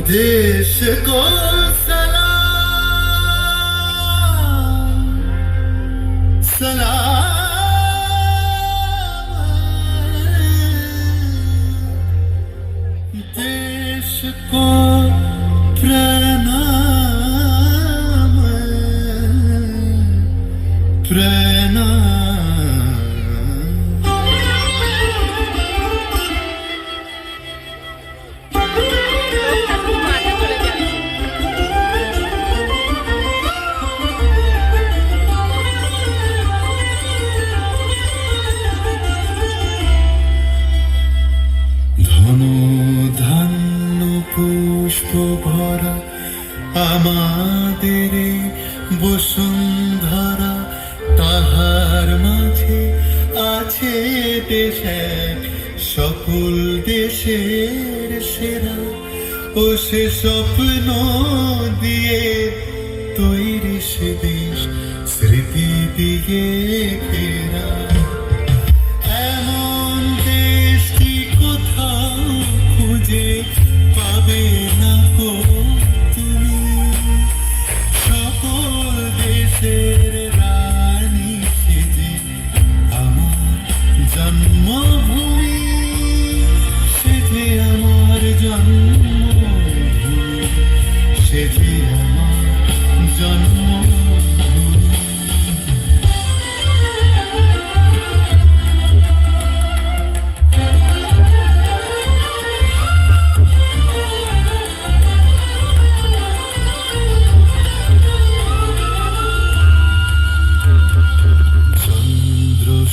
देश को सलाम सलाम, देश को प्रणाम प्रणाम। পুষ্প ভরা আমাদের বসুন্ধরা, তাহার মাঝে আছে দেশ এক, সকল দেশের সেরা। ও সে স্বপ্ন দিয়ে তৈরি সে দেশ, স্মৃতি দিয়ে ঘেরা। এমন দেশটি কোথাও খুঁজে পাবে না গো তুমি, সকল দেশের রানী সেজে আমার জন্মভূমি, সেজে আমার জন্মভূমি, সেজে আমার জন্মভূমি।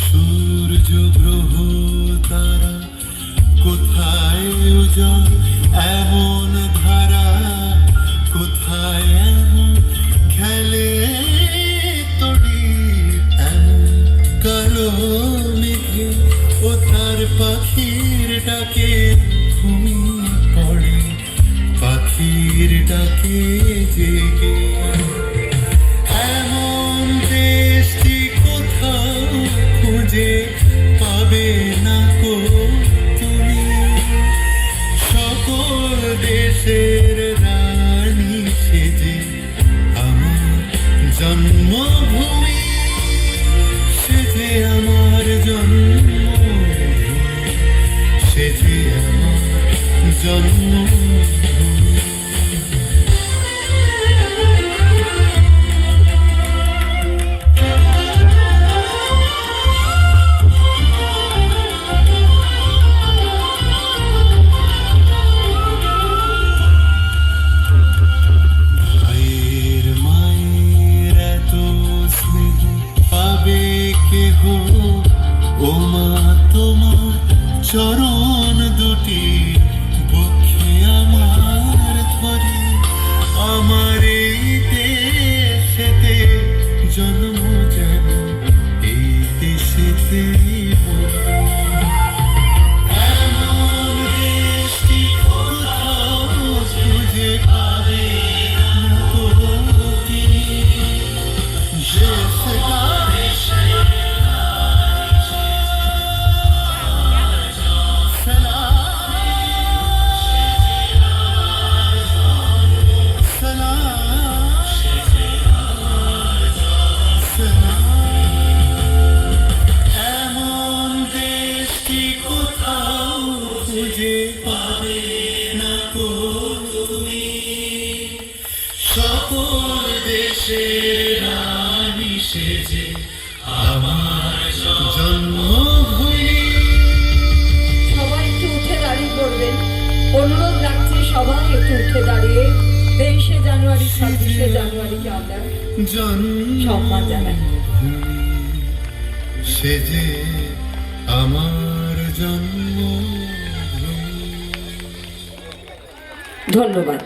সূর্য গ্রহ তারা কোথায় উজ্জ্বল এমন ধারা, কোথায় এমন খেলে তড়ি, এমন কালো মেঘে ও তার পাখির ডাকে ঘুমিয়ে পড়ে, পাখির ডাকে জেগে। এমন দেশটি কোথাও খুঁজে পাবে না গো তুমি, সকল দেশের রানী সেজে আমার জন্মভূমি, সেজে আমার জন্মভূমি, সেজে আমার জন্মভূমি। ও মা তোমার চরণ দুটি বক্ষে আমার ধরে, আমার এই দেশেতে জন্ম যেন এই দেশেতে। এমন দেশটি কোথাও খুঁজে পাবে না গো তুমি, খুঁজে পাবে না গো তুমি, সকল দেশের রানী সেজে আমার জন্মভূমি। সবাই একটু উঠে দাঁড়িয়ে পড়বেন, অনুরোধ রাখছি সবাই একটু উঠে দাঁড়িয়ে 23শে জানুয়ারি 26শে জানুয়ারিকে আমরা সম্মান জানাই। সেজে আমার জন্ম। ধন্যবাদ।